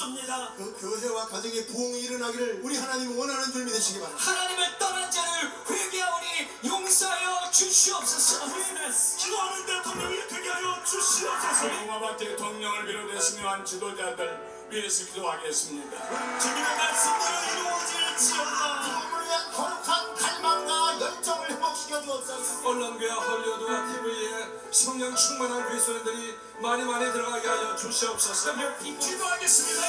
축원합니다. 그 교회와 가정의 부흥이 일어나기를 우리 하나님이 원하는 줄 믿으시기 바랍니다. 하나님을 떠난 자를 회개하오니 용서하여 주시옵소서. 기도하는 대통령이 되게 하여 주시옵소서. 공화국 대통령을 비롯해서 지도자들 위해서 기도하겠습니다. 주님의 말씀대로 이루어질지어다. 부흥을 위한 거룩한 갈망과 열정을 회복시켜 주옵소서. 언론계와 헐리우드와 TV에 성령 충만한 그리스도인들이 많이 들어가게 하여 주시옵소서. 기도하겠습니다.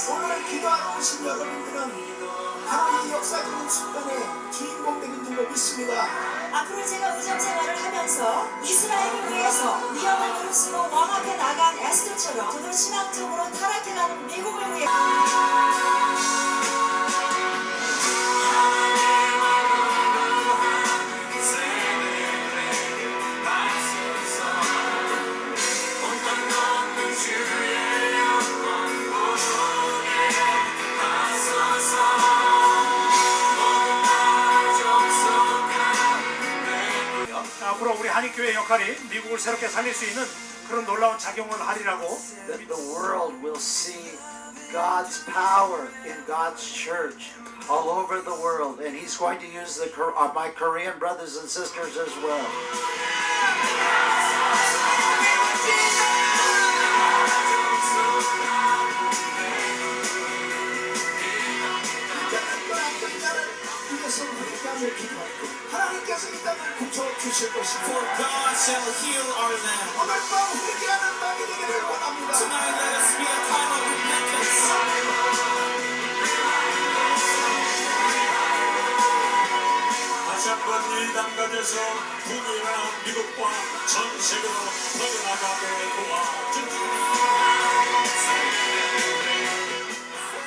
오늘 기도하러 오신 여러분들은 바로 이 역사적인 순간의 주인공 되는 줄로 믿습니다. 앞으로 제가 의정 생활을 하면서 이스라엘을 위해서 위험한 노릇으로 왕 앞에 나간 에스더처럼 저도 신앙적으로 타락해가는 미국을 위해 앞으로 우리 한인교회 역할이 미국을 새롭게 살릴 수 있는 그런 놀라운 작용을 하리라고. That the world will see God's power in God's church all over the world, and He's going to use my Korean brothers and sisters as well. 하나님께서 이 땅을 고쳐주실 것입니다. For God shall heal our land. 오늘 밤 회개하는 밤이 되기를 원합니다. Tonight let us be a time of repentance. 다시 한번 이 땅가에서 부흥이 일어난 미국과 전 세계로 퍼져나가게 도와주옵소서.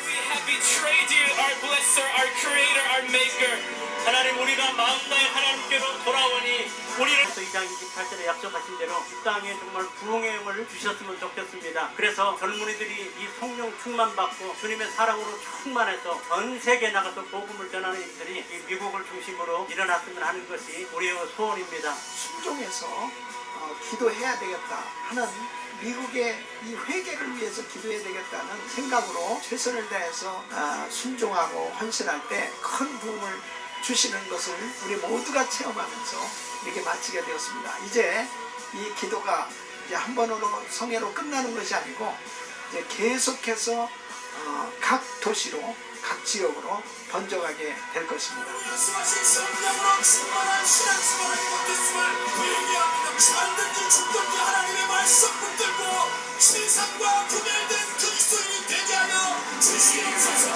We have betrayed you, our blesser, our creator, our maker. 하나님, 우리가 마음다해 하나님께로 돌아오니 우리를 2장 28절에 약속하신 대로 이 땅에 정말 부흥의 영을 주셨으면 좋겠습니다. 그래서 젊은이들이 이 성령 충만받고 주님의 사랑으로 충만해서 전 세계에 나가서 복음을 전하는 일들이 이 미국을 중심으로 일어났으면 하는 것이 우리의 소원입니다. 순종해서 기도해야 되겠다 하는 미국의 이 회개를 위해서 기도해야 되겠다는 생각으로 최선을 다해서 순종하고 헌신할 때 큰 부흥을 주시는 것을 우리 모두가 체험하면서 이렇게 마치게 되었습니다. 이제 이 기도가 이제 한 번으로 성회로 끝나는 것이 아니고 이제 계속해서 각 도시로 각 지역으로 번져가게 될 것입니다. 말씀하신 성령으로 충만한 신앙생활을 못했음을 회개합니다. 살든지 죽든지 하나님의 말씀 붙들고 세상과 구별된 그리스도인이 되게 하여 주시옵소서.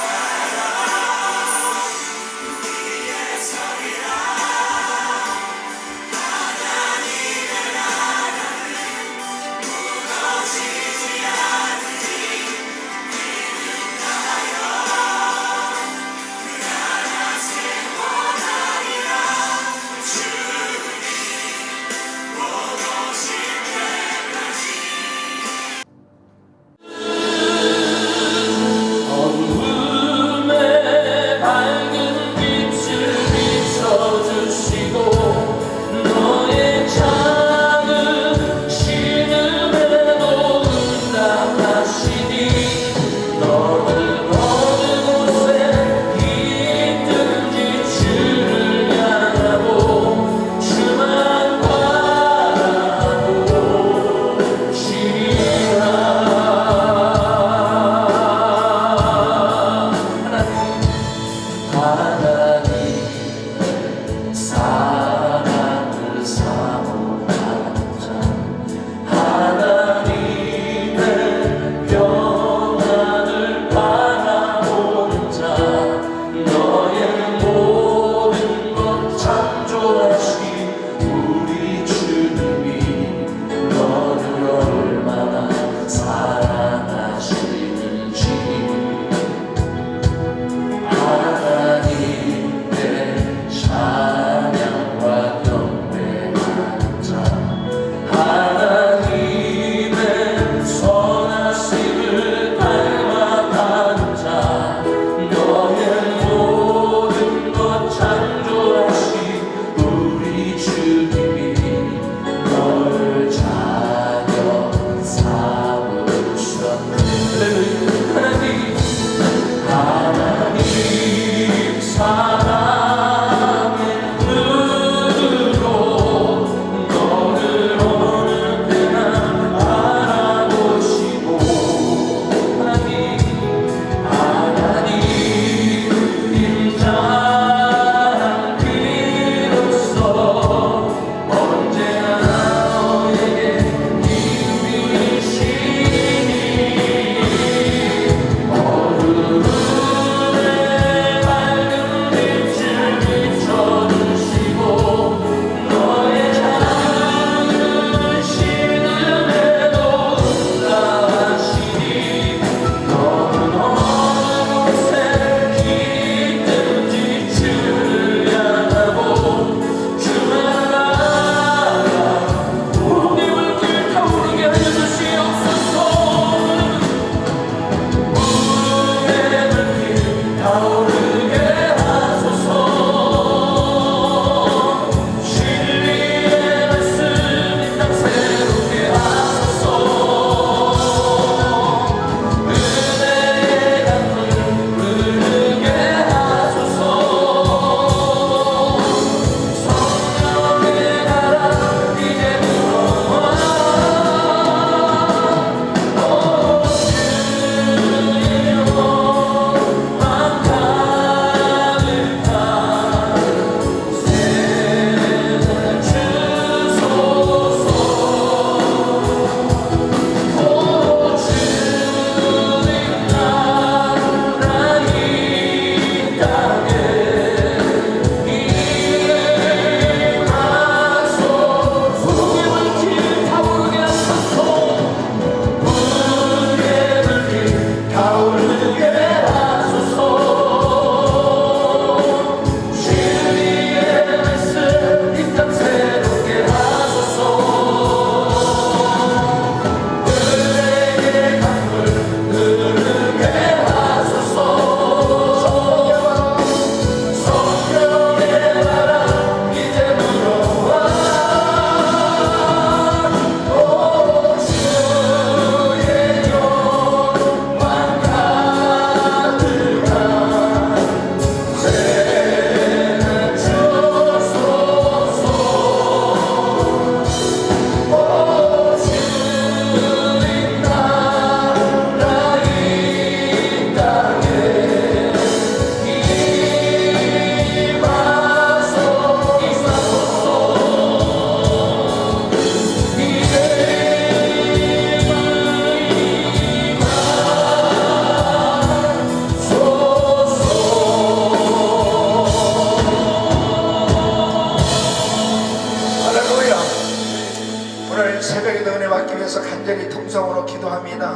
새벽에도 은혜 받기 위해서 간절히 통성으로 기도합니다.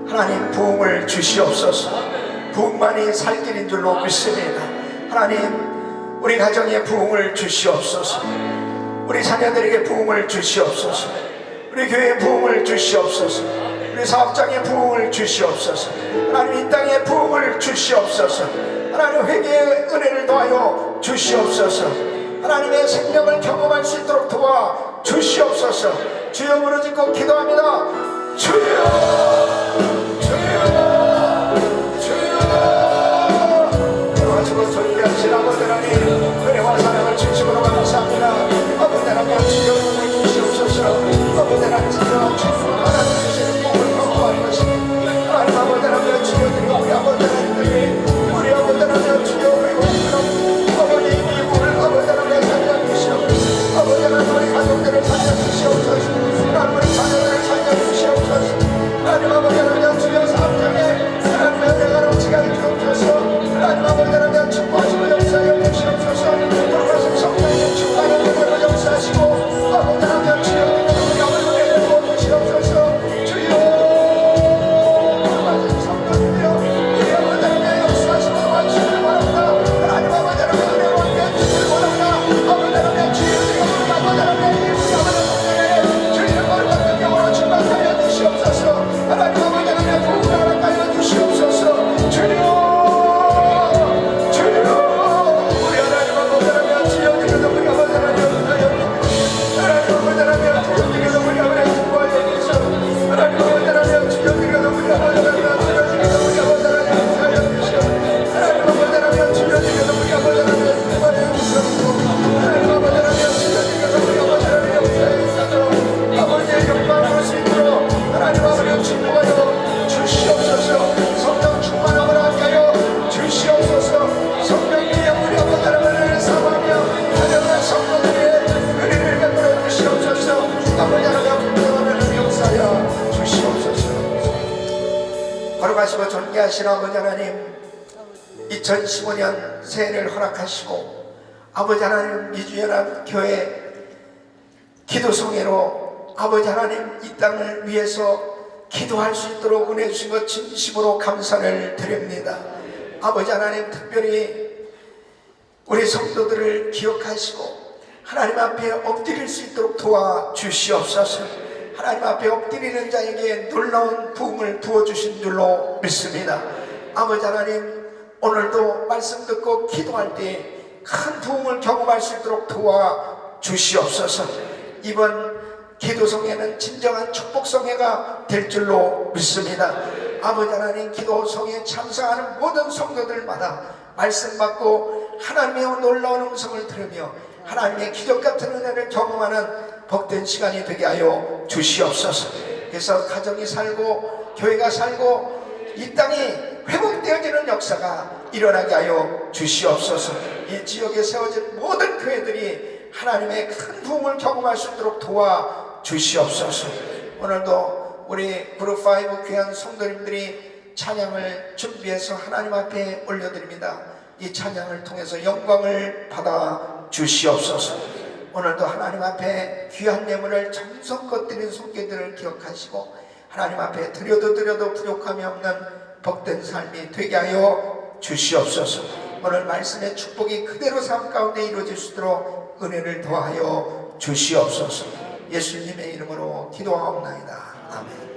하나님 부흥을 주시옵소서. 부흥만이 살 길인 줄로 믿습니다. 하나님 우리 가정에 부흥을 주시옵소서. 우리 자녀들에게 부흥을 주시옵소서. 우리 교회에 부흥을 주시옵소서. 우리 사업장에 부흥을 주시옵소서. 하나님 이 땅에 부흥을 주시옵소서. 하나님 회개의 은혜를 더하여 주시옵소서. 하나님의 생명을 경험할 수 있도록 도와 주시옵소서. 주여 무너지고 기도합니다. 주여 주여 존귀하신 아버지 하나님 은혜와 사랑을 주시므로 감사합니다. 아버지 하나님 주여 은혜 주시옵소서. 아버지 하나님 주여 주여 하나님 주시는 복을 경험할 것입니다. 하나님 아버지 하나님 주여 드리고 우리 아버지 하나님 우리 아버지 하나님 주여 그리고 아버지 미국을 아버지 하나님 살려주시옵소서. 아버지 하나님 우리 가족들을 살려주시옵소서. 하나님 우리 자녀들을 살려주시옵소서. 하나님 아버지 하나님 주여 사업장에 하나님 내가 넘치게 주옵소서. 하나님 아버지 하나님 축복하시고 역사하여 주시옵소서. 돌아가신 성령님 축복하여 주시고 역사하시고 아버지 하나님 주여 우리 아버지 은혜를 주시옵소서. 주여 돌아가신 성령님이여 우리 아버지 하나님 역사하시고 도와주시길 바랍니다. 하나님 아버지 하나님 은혜로 함께해주시길 바랍니다. 아버지 하나님 주여 우리 아버지 하나님 우리 아버지 하나님 주의 머리 같은 경우로 충만하여 주시옵소서. 하나님 아버지 하나님 부흥을 허락하여 주시옵소서. 주여 거룩하시고 존귀하신 아버지 하나님 2015년 새해를 허락하시고 아버지 하나님 미주연합 교회 기도성회로 아버지 하나님 이 땅을 위해서 기도할 수 있도록 은혜 주신 것 진심으로 감사를 드립니다. 아버지 하나님 특별히 우리 성도들을 기억하시고 하나님 앞에 엎드릴 수 있도록 도와주시옵소서. 하나님 앞에 엎드리는 자에게 놀라운 부흥을 부어주신 줄로 믿습니다. 아버지 하나님 오늘도 말씀 듣고 기도할 때 큰 부흥을 경험할 수 있도록 도와주시옵소서. 이번 기도성회는 진정한 축복성회가 될 줄로 믿습니다. 아버지 하나님 기도성회에 참석하는 모든 성도들마다 말씀 받고 하나님의 놀라운 음성을 들으며 하나님의 기적같은 은혜를 경험하는 복된 시간이 되게 하여 주시옵소서. 그래서 가정이 살고 교회가 살고 이 땅이 회복되어지는 역사가 일어나게 하여 주시옵소서. 이 지역에 세워진 모든 교회들이 하나님의 큰 부흥을 경험할 수 있도록 도와주시옵소서. 오늘도 우리 그룹 5 귀한 성도님들이 찬양을 준비해서 하나님 앞에 올려드립니다. 이 찬양을 통해서 영광을 받아 주시옵소서. 오늘도 하나님 앞에 귀한 예물을 정성껏 드린 손길들을 기억하시고 하나님 앞에 드려도 부족함이 없는 복된 삶이 되게 하여 주시옵소서. 오늘 말씀의 축복이 그대로 삶 가운데 이루어질 수 있도록 은혜를 더하여 주시옵소서. 예수님의 이름으로 기도하옵나이다. 아멘.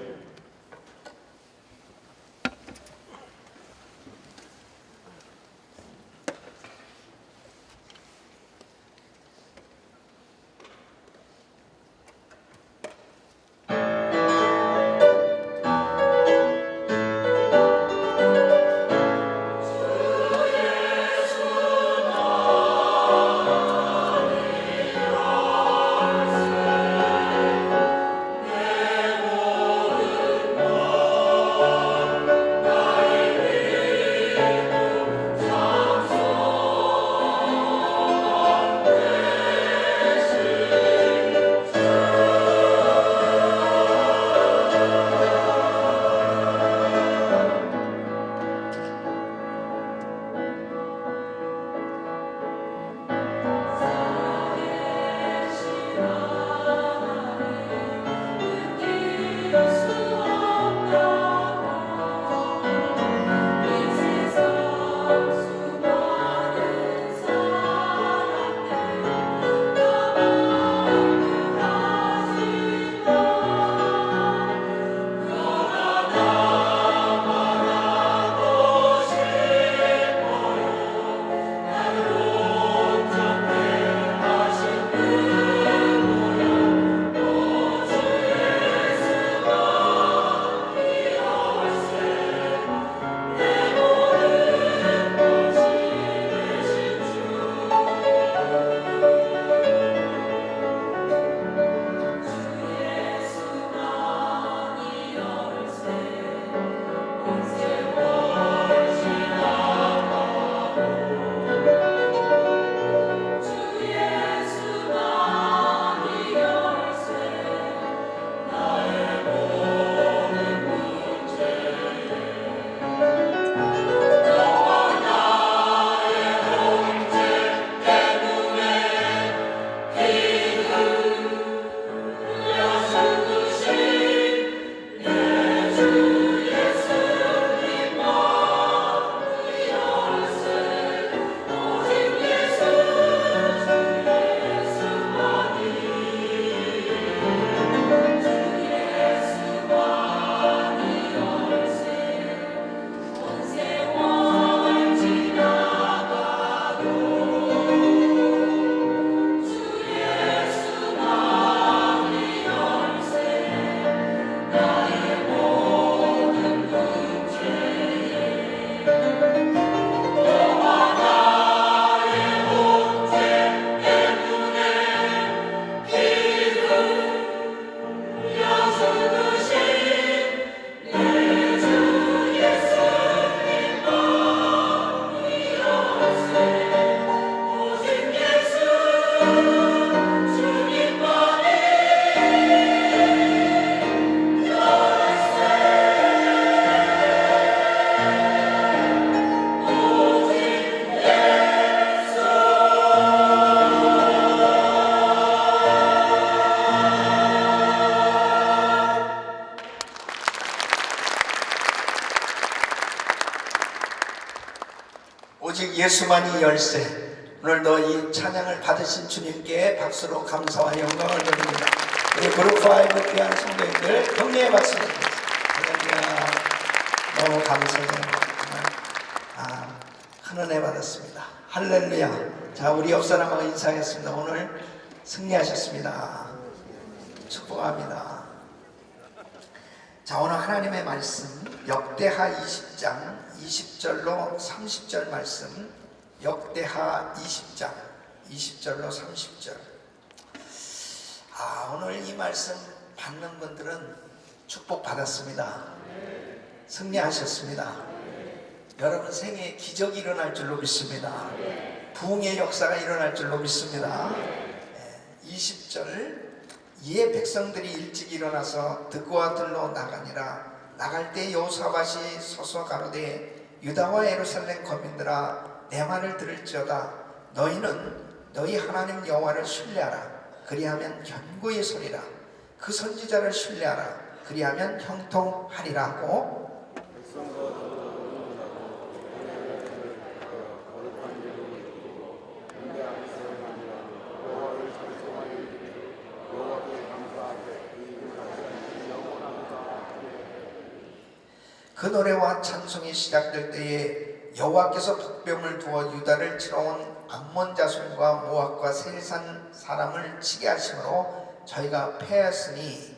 내 예수만이 열쇠. 오늘도 이 찬양을 받으신 주님께 박수로 감사와 영광을 드립니다. 우리 그룹 5 귀한 성도님들 격려의 박수 드립니다. 할렐루야. 너무 감사해요. 큰 은혜 받았습니다. 할렐루야. 자, 우리 옆 사람하고 인사하겠습니다. 오늘 승리하셨습니다. 축복합니다. 자, 오늘 하나님의 말씀 역대하 20장 20절로 30절 말씀, 역대하 20장 20절로 30절. 오늘 이 말씀 받는 분들은 축복 받았습니다. 승리하셨습니다. 여러분 생애에 기적이 일어날 줄로 믿습니다. 부흥의 역사가 일어날 줄로 믿습니다. 20절, 이에 백성들이 일찍 일어나서 득과 들로 나가니라. 나갈 때 여호사밧이 서서 가로되 유다와 예루살렘 거민들아 내 말을 들을지어다. 너희는 너희 하나님 여호와를 신뢰하라. 그리하면 견고히 서리라. 그 선지자를 신뢰하라. 그리하면 형통하리라고. 그 노래와 찬송이 시작될 때에 여호와께서 복병을 두어 유다를 치러온 암몬 자손과 모압과 세일산 사람을 치게 하심으로 저희가 패하였으니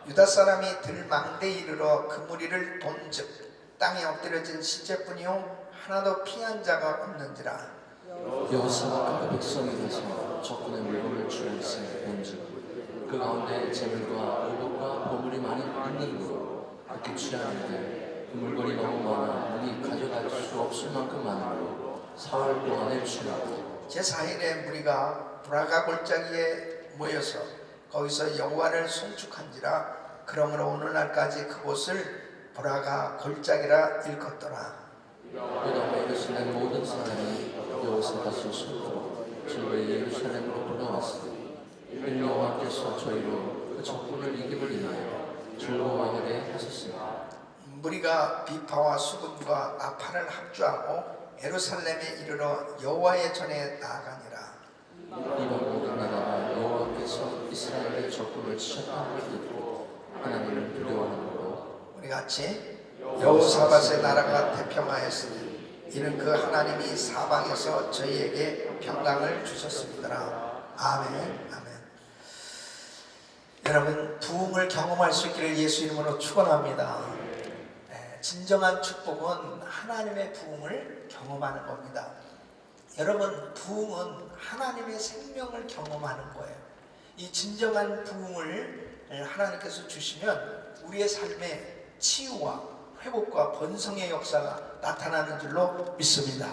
유다 사람이 들망대에 이르러 그 무리를 본즉 땅에 엎드려진 시체뿐이요 하나도 피한 자가 없는지라. 여호사밧과 그 백성이 가서 적군의 물건을 취할세 본즉 그 가운데 재물과 의복과 보물이 많이 있는으로 그렇게 취하는데 그 물건이 너무 많아 눈이 가져갈 수 없을 만큼 많으므로 사흘 동안에 취하고 제4일에 무리가 브라가 골짜기에 모여서 거기서 여호와를 송축한지라. 그러므로 오늘날까지 그곳을 브라가 골짜기라 일컫더라. 유다와 예루살렘 모든 사람이 여호사밧을 손들어 즐거이 예루살렘으로 돌아왔으니 이는 여호와께서 저희로 그 적군을 이김을 인하여 즐거워하게 하셨습니다. 무리가 비파와 수금과 나팔을 합주하고 예루살렘에 이르러 여호와의 전에 나아가니라. 이방 모든 나라가 여호와께서 이스라엘의 적군을 치셨다는 걸 듣고 하나님을 두려워하므로 우리 같이 여호사밧의 나라가 태평하였으니 이는 그 하나님이 사방에서 저희에게 평강을 주셨습니다. 아멘. 아멘. 여러분 부흥을 경험할 수 있기를 예수 이름으로 축원합니다. 진정한 축복은 하나님의 부흥을 경험하는 겁니다. 여러분 부흥은 하나님의 생명을 경험하는 거예요. 이 진정한 부흥을 하나님께서 주시면 우리의 삶에 치유와 회복과 번성의 역사가 나타나는 줄로 믿습니다.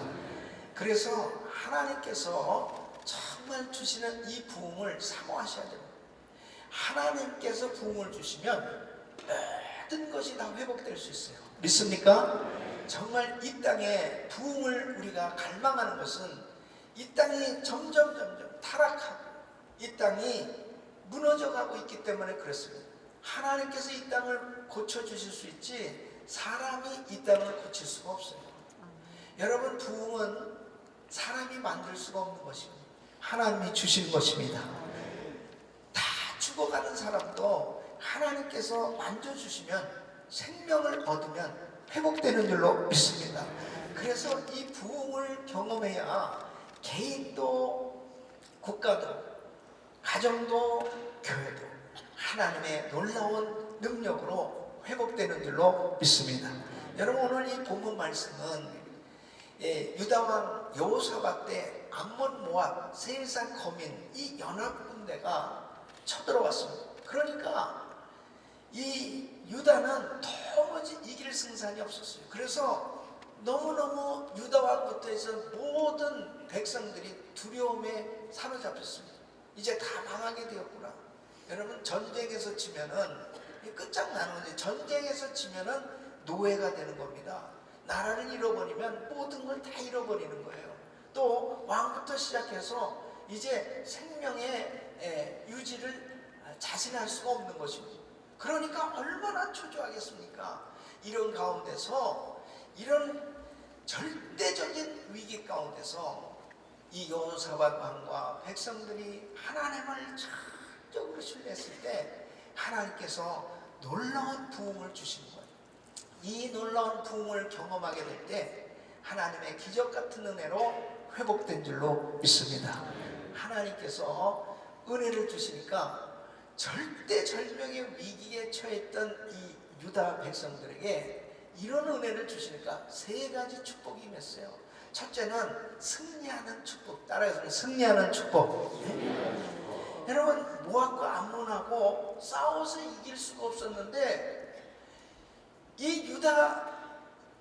그래서 하나님께서 정말 주시는 이 부흥을 사모하셔야 됩니다. 하나님께서 부흥을 주시면 모든 것이 다 회복될 수 있어요. 믿습니까? 정말 이 땅에 부흥을 우리가 갈망하는 것은 이 땅이 점점 타락하고 이 땅이 무너져가고 있기 때문에 그렇습니다. 하나님께서 이 땅을 고쳐주실 수 있지 사람이 이 땅을 고칠 수가 없어요. 여러분 부흥은 사람이 만들 수가 없는 것입니다. 하나님이 주신 것입니다. 다 죽어가는 사람도 하나님께서 만져주시면 생명을 얻으면 회복되는 줄로 믿습니다. 그래서 이 부흥을 경험해야 개인도 국가도 가정도 교회도 하나님의 놀라운 능력으로 회복되는 줄로 믿습니다. 여러분 오늘 이 본문 말씀은 유다왕 여호사밧 때 암몬 모압 세일산 거민 이 연합군대가 쳐들어왔습니다. 그러니까 이 유다는 도무지 이길 승산이 없었어요. 그래서 너무너무 유다왕부터 해서 모든 백성들이 두려움에 사로잡혔습니다. 이제 다 망하게 되었구나. 여러분 전쟁에서 지면은 끝장나는 거지. 전쟁에서 지면은 노예가 되는 겁니다. 나라를 잃어버리면 모든 걸 다 잃어버리는 거예요. 또 왕부터 시작해서 이제 생명의 유지를 자신할 수가 없는 것입니다. 그러니까 얼마나 초조하겠습니까? 이런 가운데서, 이런 절대적인 위기 가운데서 이 여호사밧 왕과 백성들이 하나님을 전적으로 신뢰했을 때 하나님께서 놀라운 부흥을 주시는 거예요. 이 놀라운 부흥을 경험하게 될 때 하나님의 기적 같은 은혜로 회복된 줄로 믿습니다. 하나님께서 은혜를 주시니까 절대절명의 위기에 처했던 이 유다 백성들에게 이런 은혜를 주시니까 세 가지 축복이 임했어요. 첫째는 승리하는 축복. 따라해서 승리하는 축복. 여러분, 모압과 암몬하고 싸워서 이길 수가 없었는데 이 유다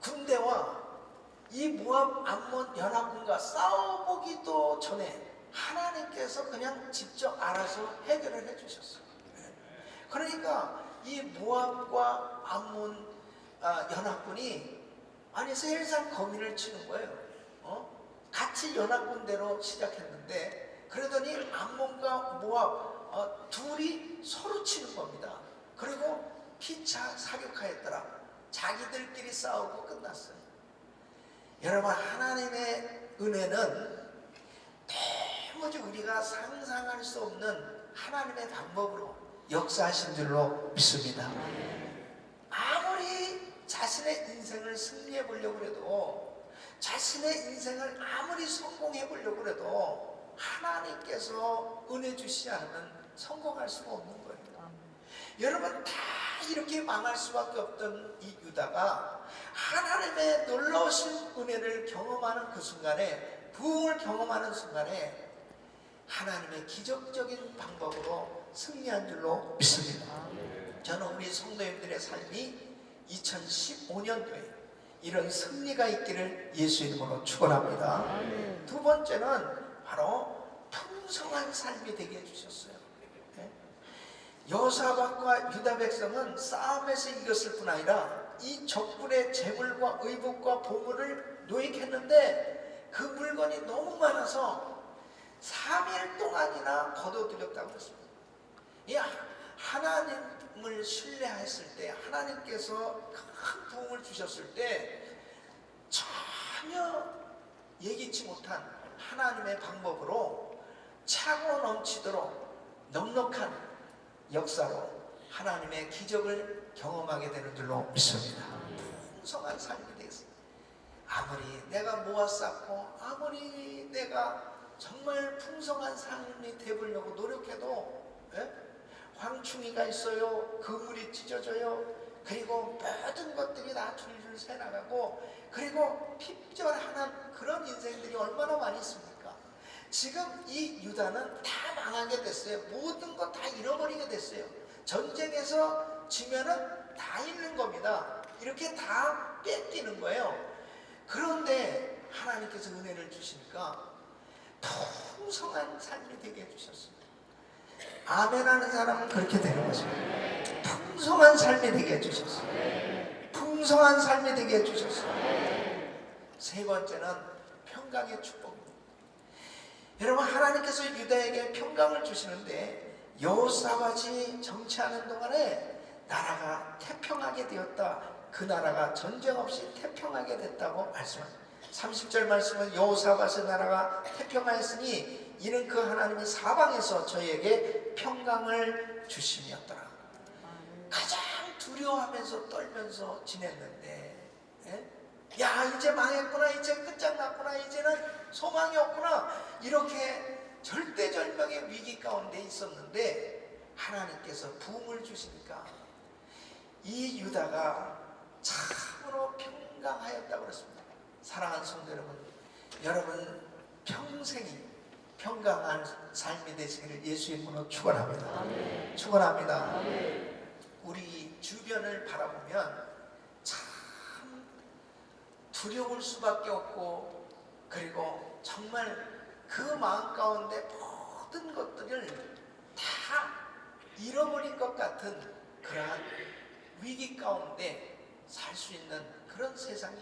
군대와 이 모압 암몬 연합군과 싸워보기도 전에 하나님께서 그냥 직접 알아서 해결을 해주셨어요. 그러니까 이 모압과 암몬 연합군이 아니 세일산 거미를 치는 거예요. 같이 연합군대로 시작했는데 그러더니 암몬과 모압 둘이 서로 치는 겁니다. 그리고 피차 사격하였더라. 자기들끼리 싸우고 끝났어요. 여러분, 하나님의 은혜는 도무지 우리가 상상할 수 없는 하나님의 방법으로 역사하신 줄로 믿습니다. 아무리 자신의 인생을 승리해 보려고 해도, 자신의 인생을 아무리 성공해 보려고 해도 하나님께서 은혜 주시지 않으면 성공할 수가 없는 거예요. 여러분, 다 이렇게 망할 수밖에 없던 이 유다가 하나님의 놀라우신 은혜를 경험하는 그 순간에, 부흥을 경험하는 순간에 하나님의 기적적인 방법으로 승리한 줄로 믿습니다. 저는 우리 성도님들의 삶이 2015년도에 이런 승리가 있기를 예수 이름으로 축원합니다. 두 번째는 바로 풍성한 삶이 되게 해주셨어요. 여호사밧과 유다 백성은 싸움에서 이겼을 뿐 아니라 이 적군의 재물과 의복과 보물을 노획했는데 그 물건이 너무 많아서 3일 동안이나 거둬들였다고 했습니다. 하나님을 신뢰했을 때, 하나님께서 큰 부흥을 주셨을 때 전혀 예기치 못한 하나님의 방법으로 차고 넘치도록 넉넉한 역사로 하나님의 기적을 경험하게 되는 줄로 믿습니다. 풍성한 삶이 되겠습니다. 아무리 내가 모아쌓고 아무리 내가 정말 풍성한 삶이 되보려고 노력해도 황충이가 있어요. 그물이 찢어져요. 그리고 모든 것들이 다 줄줄 새나가고, 그리고 핍절하는 그런 인생들이 얼마나 많이 있습니까? 지금 이 유다는 다 망하게 됐어요. 모든 거 다 잃어버리게 됐어요. 전쟁에서 지면은 다 잃는 겁니다. 이렇게 다 뺏기는 거예요. 그런데 하나님께서 은혜를 주시니까 풍성한 삶이 되게 해주셨습니다. 아멘 하는 사람은 그렇게 되는 것입니다. 풍성한 삶이 되게 해주셨어요. 풍성한 삶이 되게 해주셨어요. 세 번째는 평강의 축복입니다. 여러분, 하나님께서 유다에게 평강을 주시는데 여호사밧이 정치하는 동안에 나라가 태평하게 되었다. 그 나라가 전쟁 없이 태평하게 됐다고 말씀합니다. 30절 말씀은 여호사밧의 나라가 태평하였으니 이는 그 하나님이 사방에서 저희에게 평강을 주심이었더라. 가장 두려워하면서 떨면서 지냈는데, 야, 이제 망했구나, 이제 끝장났구나, 이제는 소망이 없구나, 이렇게 절대절명의 위기 가운데 있었는데 하나님께서 부흥을 주시니까 이 유다가 참으로 평강하였다고 그랬습니다. 사랑하는 성도 여러분 평생이 평강한 삶이 되시기를 예수 이름으로 축원합니다. 축원합니다. 우리 주변을 바라보면 참 두려울 수밖에 없고, 그리고 정말 그 마음 가운데 모든 것들을 다 잃어버린 것 같은 그러한 위기 가운데 살 수 있는 그런 세상이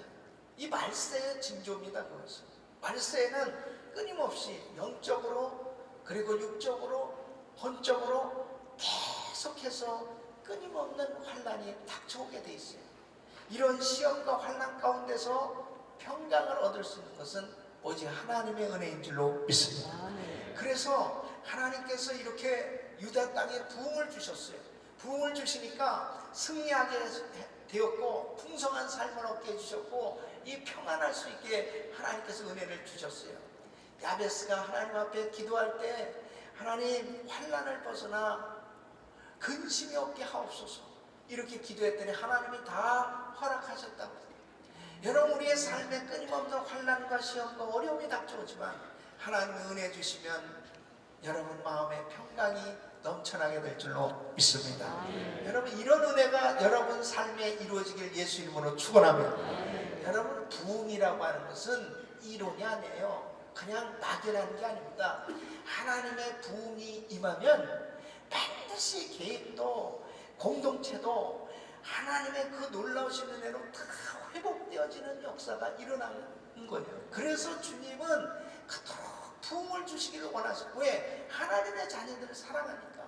이 말세의 징조입니다. 그것은 말세는 끊임없이 영적으로, 그리고 육적으로, 혼적으로 계속해서 끊임없는 환난이 닥쳐오게 돼 있어요. 이런 시험과 환난 가운데서 평강을 얻을 수 있는 것은 오직 하나님의 은혜인 줄로 믿습니다. 그래서 하나님께서 이렇게 유다 땅에 부흥을 주셨어요. 부흥을 주시니까 승리하게 되었고 풍성한 삶을 얻게 해주셨고 이 평안할 수 있게 하나님께서 은혜를 주셨어요. 야베스가 하나님 앞에 기도할 때 하나님 환난을 벗어나 근심이 없게 하옵소서 이렇게 기도했더니 하나님이 다 허락하셨다고. 여러분 우리의 삶에 끊임없는 환난과 시험과 어려움이 닥쳐오지만 하나님의 은혜 주시면 여러분 마음에 평강이 넘쳐나게 될 줄로 믿습니다. 여러분 이런 은혜가 여러분 삶에 이루어지길 예수 이름으로 축원합니다. 여러분 부흥이라고 하는 것은 이론이 아니에요. 그냥 막연한 게 아닙니다. 하나님의 부흥이 임하면 반드시 개인도 공동체도 하나님의 그 놀라우신 은혜로 다 회복되어지는 역사가 일어나는 거예요. 그래서 주님은 그토록 부흥을 주시기를 원하시고, 왜? 하나님의 자녀들을 사랑하니까.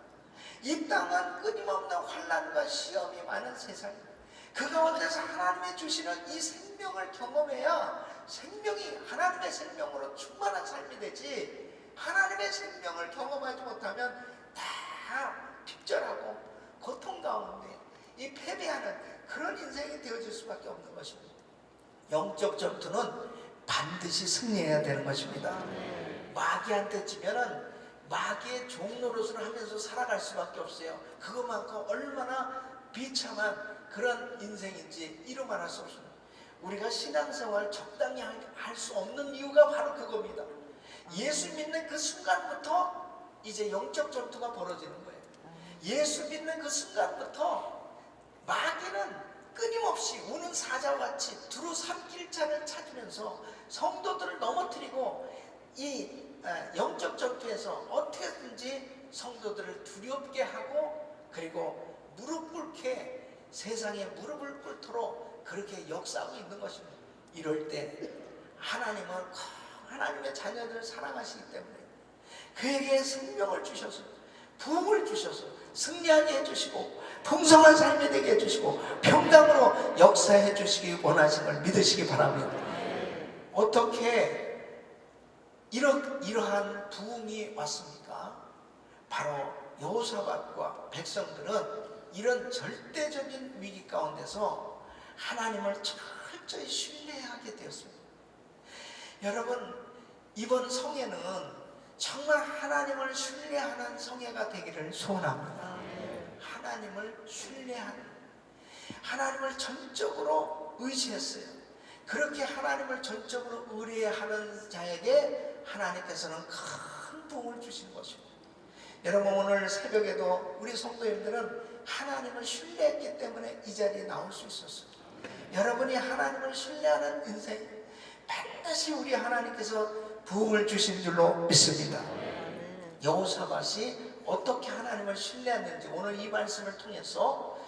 이 땅은 끊임없는 환난과 시험이 많은 세상입니다. 그 가운데서 하나님의 주시는 이 생명을 경험해야 생명이 하나님의 생명으로 충만한 삶이 되지, 하나님의 생명을 경험하지 못하면 다 핍절하고 고통 가운데 이 패배하는 그런 인생이 되어질 수밖에 없는 것입니다. 영적 전투는 반드시 승리해야 되는 것입니다. 마귀한테 지면은 마귀의 종노릇을 하면서 살아갈 수밖에 없어요. 그것만큼 얼마나 비참한 그런 인생인지 이루 말할 수 없습니다. 우리가 신앙생활 적당히 할 수 없는 이유가 바로 그겁니다. 예수 믿는 그 순간부터 이제 영적 전투가 벌어지는 거예요. 예수 믿는 그 순간부터 마귀는 끊임없이 우는 사자와 같이 두루 삼킬자를 찾으면서 성도들을 넘어뜨리고 이 영적 전투에서 어떻게든지 성도들을 두렵게 하고, 그리고 무릎 꿇게 세상에 무릎을 꿇도록 그렇게 역사하고 있는 것입니다. 이럴 때 하나님은 하나님의 자녀들을 사랑하시기 때문에 그에게 생명을 주셔서 부흥을 주셔서 승리하게 해주시고 풍성한 삶이 되게 해주시고 평강으로 역사해 주시기 원하시는 걸 믿으시기 바랍니다. 어떻게 이러한 부흥이 왔습니까? 바로 여호사밧과 백성들은 이런 절대적인 위기 가운데서 하나님을 철저히 신뢰하게 되었습니다. 여러분 이번 성회는 정말 하나님을 신뢰하는 성회가 되기를 소원합니다. 하나님을 신뢰하는, 하나님을 전적으로 의지했어요. 그렇게 하나님을 전적으로 의뢰하는 자에게 하나님께서는 큰 부흥을 주신 것입니다. 여러분 오늘 새벽에도 우리 성도님들은 하나님을 신뢰했기 때문에 이 자리에 나올 수 있었어요. 여러분이 하나님을 신뢰하는 인생 반드시 우리 하나님께서 부흥을 주신 줄로 믿습니다. 여호사밧이 어떻게 하나님을 신뢰했는지 오늘 이 말씀을 통해서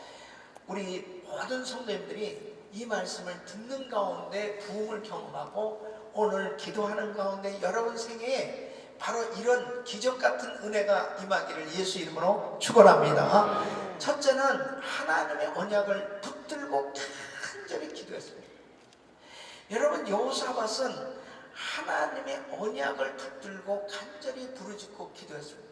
우리 모든 성도님들이 이 말씀을 듣는 가운데 부흥을 경험하고 오늘 기도하는 가운데 여러분 생애에 바로 이런 기적 같은 은혜가 임하기를 예수 이름으로 축원합니다. 첫째는 하나님의 언약을 붙들고 간절히 기도했습니다. 여러분 여호사밧은 하나님의 언약을 붙들고 간절히 부르짖고 기도했습니다.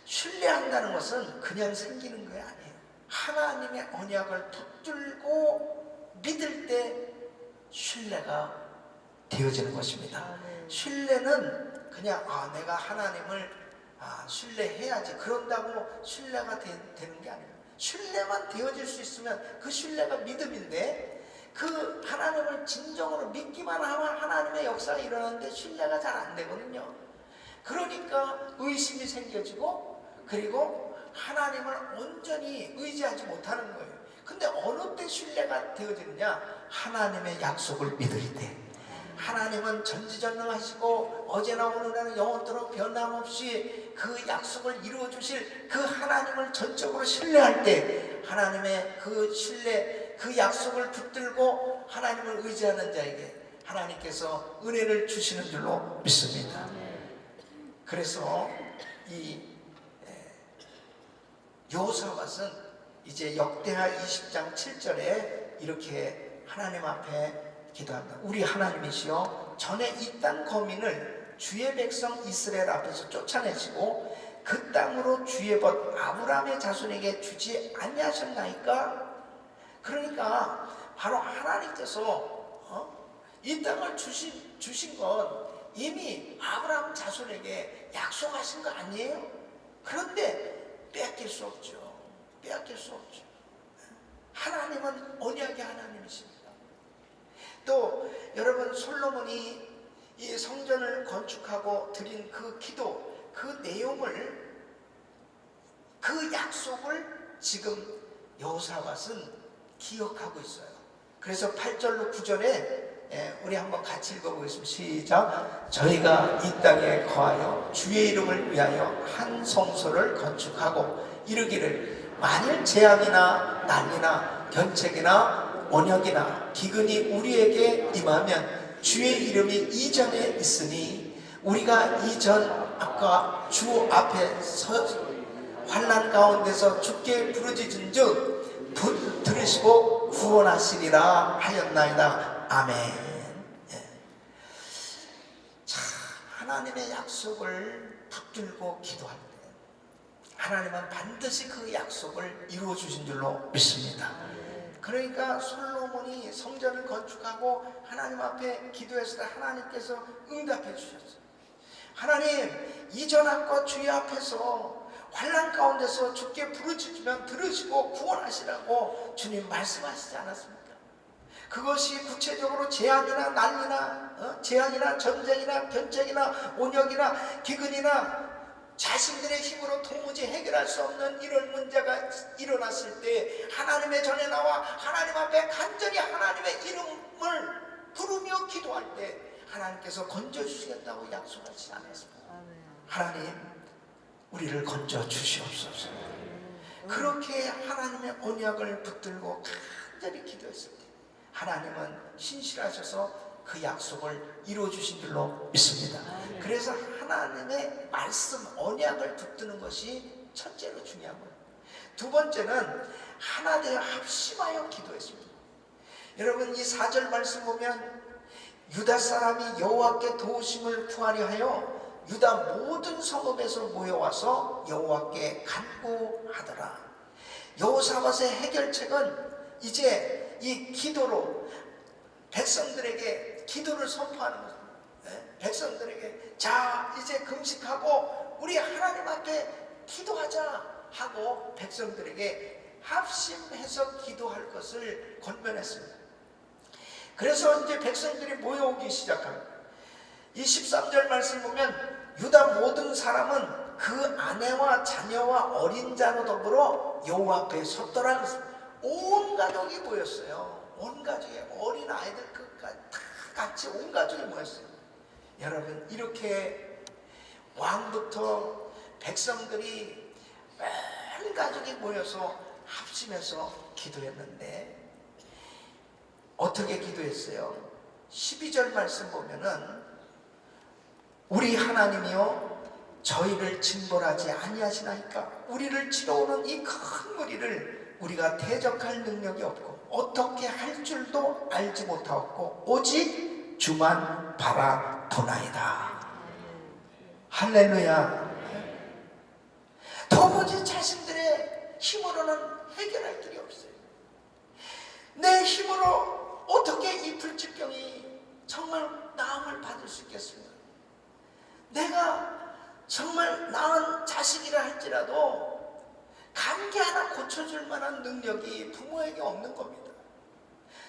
신뢰한다는 것은 그냥 생기는 게 아니에요. 하나님의 언약을 붙들고 믿을 때 신뢰가 되어지는 것입니다. 신뢰는 그냥 내가 하나님을 신뢰해야지 그런다고 신뢰가 되는 게 아니에요. 신뢰만 되어질 수 있으면 그 신뢰가 믿음인데, 그 하나님을 진정으로 믿기만 하면 하나님의 역사가 일어나는데 신뢰가 잘 안 되거든요. 그러니까 의심이 생겨지고 그리고 하나님을 온전히 의지하지 못하는 거예요. 근데 어느 때 신뢰가 되어지느냐? 하나님의 약속을 믿을 때. 하나님은 전지전능하시고 어제나 오늘날 영원토록 변함없이 그 약속을 이루어 주실 그 하나님을 전적으로 신뢰할 때 하나님의 그 신뢰, 그 약속을 붙들고 하나님을 의지하는 자에게 하나님께서 은혜를 주시는 줄로 믿습니다. 그래서 이 여호사밧은 이제 역대하 20장 7절에 이렇게 하나님 앞에 기도한다. 우리 하나님이시여, 전에 이 땅 거민을 주의 백성 이스라엘 앞에서 쫓아내시고 그 땅으로 주의 벗 아브라함의 자손에게 주지 아니하셨나이까? 그러니까 바로 하나님께서 이 땅을 주신 건 이미 아브라함 자손에게 약속하신 거 아니에요? 그런데 빼앗길 수 없죠. 빼앗길 수 없죠. 하나님은 언약의 하나님이십니다. 또 여러분, 솔로몬이 이 성전을 건축하고 드린 그 기도, 그 내용을, 그 약속을 지금 여호사밧은 기억하고 있어요. 그래서 8절로 9절에 우리 한번 같이 읽어보겠습니다. 시작. 저희가 이 땅에 거하여 주의 이름을 위하여 한 성소를 건축하고 이르기를, 만일 재앙이나 난리나 변책이나 원역이나 기근이 우리에게 임하면 주의 이름이 이전에 있으니 우리가 이전 아까 주 앞에 환난 가운데서 주께 부르짖은즉 들으시고 구원하시리라 하였나이다. 아멘. 자, 하나님의 약속을 붙들고 기도할 때 하나님은 반드시 그 약속을 이루어 주신 줄로 믿습니다. 그러니까 솔로몬이 성전을 건축하고 하나님 앞에 기도했을 때 하나님께서 응답해 주셨어요. 하나님, 이전 앞과 주의 앞에서 환난 가운데서 주께 부르짖으면 들으시고 구원하시라고 주님 말씀하시지 않았습니까? 그것이 구체적으로 재앙이나 난리나 재앙이나 전쟁이나 변책이나 온역이나 기근이나 자신들의 힘으로 도무지 해결할 수 없는 이런 문제가 일어났을 때 하나님의 전에 나와 하나님 앞에 간절히 하나님의 이름을 부르며 기도할 때 하나님께서 건져주시겠다고 약속하지 않았습니다. 하나님, 우리를 건져주시옵소서. 그렇게 하나님의 언약을 붙들고 간절히 기도했을 때 하나님은 신실하셔서 그 약속을 이루어주신 줄로 믿습니다. 그래서 하나님의 말씀, 언약을 붙드는 것이 첫째로 중요한 거예요. 두 번째는 하나 되어 합심하여 기도했습니다. 여러분, 이 4절 말씀 보면 유다 사람이 여호와께 도우심을 구하려 하여 유다 모든 성읍에서 모여와서 여호와께 간구하더라. 여호사밧의 해결책은 이제 이 기도로 백성들에게 기도를 선포하는 거죠. 백성들에게 자, 이제 금식하고 우리 하나님 앞에 기도하자 하고 백성들에게 합심해서 기도할 것을 권면했습니다. 그래서 이제 백성들이 모여오기 시작합니다. 이 13절 말씀 보면 유다 모든 사람은 그 아내와 자녀와 어린 자로 더불어 여호와 앞에 섰더라. 온 가족이 모였어요. 온 가족이, 어린 아이들 끝까지 다 같이 온 가족이 모였어요. 여러분, 이렇게 왕부터 백성들이 온 가족이 모여서 합심해서 기도했는데 어떻게 기도했어요? 12절 말씀 보면은 우리 하나님이여, 저희를 징벌하지 아니하시나이까? 우리를 치러오는 이 큰 무리를 우리가 대적할 능력이 없고 어떻게 할 줄도 알지 못하였고 오직 주만 바라보나이다. 할렐루야. 도무지 자신들의 힘으로는 해결할 길이 없어요. 내 힘으로 어떻게 이 불치병이 정말 나음을 받을 수 있겠습니까? 내가 정말 낳은 자식이라 할지라도 감기 하나 고쳐줄 만한 능력이 부모에게 없는 겁니다.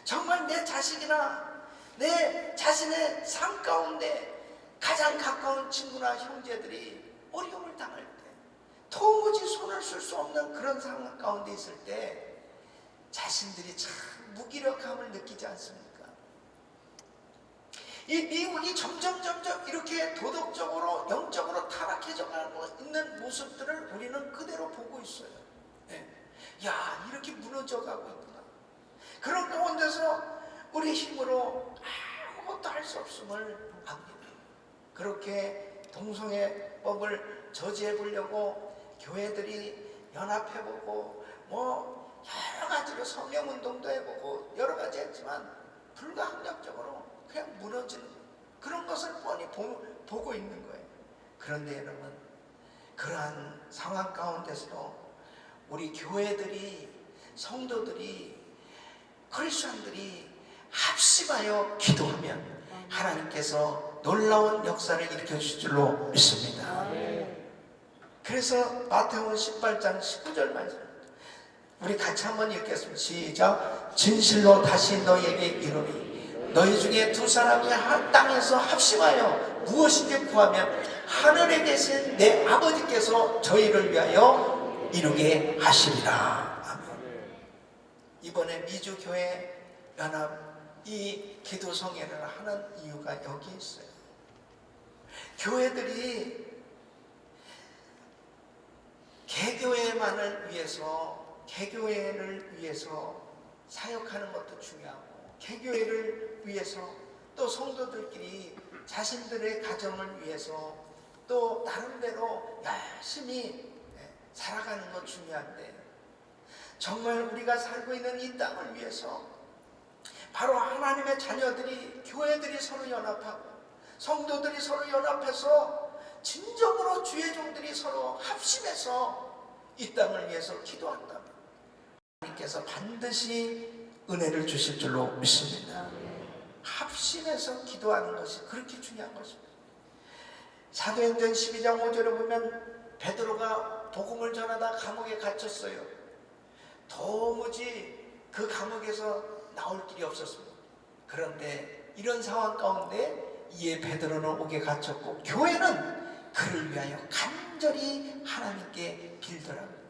정말 내 자식이나 내 자신의 삶 가운데 가장 가까운 친구나 형제들이 어려움을 당할 때 도무지 손을 쓸 수 없는 그런 상황 가운데 있을 때 자신들이 참 무기력함을 느끼지 않습니까? 이 미국이 점점 이렇게 도덕적으로 영적으로 타락해져 가고 있는 모습들을 우리는 그대로 보고 있어요. 야, 이렇게 무너져 가고 있구나. 그런 가운데서 우리 힘으로 아무것도 할 수 없음을 압니다. 그렇게 동성애법을 저지해 보려고 교회들이 연합해보고 뭐 여러 가지로 성령운동도 해보고 여러 가지 했지만 불가항력적으로 그냥 무너지는 그런 것을 뻔히 보고 있는 거예요. 그런데 여러분, 그러한 상황 가운데서도 우리 교회들이, 성도들이, 크리스천들이 합심하여 기도하면 하나님께서 놀라운 역사를 일으켜 주실 줄로 믿습니다. 그래서 마태복음 18장 19절 말씀 우리 같이 한번 읽겠습니다. 시작. 진실로 다시 너희에게 이르노니 너희 중에 두 사람이 한 땅에서 합심하여 무엇인지 구하면 하늘에 계신 내 아버지께서 저희를 위하여 이루게 하시리라. 아멘. 이번에 미주교회 연합 이 기도성회를 하는 이유가 여기 있어요. 교회들이 개교회만을 위해서, 개교회를 위해서 사역하는 것도 중요하고, 개교회를 위해서 또 성도들끼리 자신들의 가정을 위해서 또 나름대로 열심히 살아가는 것 중요한데, 정말 우리가 살고 있는 이 땅을 위해서 바로 하나님의 자녀들이, 교회들이 서로 연합하고 성도들이 서로 연합해서 진정으로 주의 종들이 서로 합심해서 이 땅을 위해서 기도한다면 하나님께서 반드시 은혜를 주실 줄로 믿습니다. 합심해서 기도하는 것이 그렇게 중요한 것입니다. 사도행전 12장 5절에 보면 베드로가 복음을 전하다 감옥에 갇혔어요. 도무지 그 감옥에서 나올 길이 없었습니다. 그런데 이런 상황 가운데 이에 베드로는 옥에 갇혔고 교회는 그를 위하여 간절히 하나님께 빌더라고요.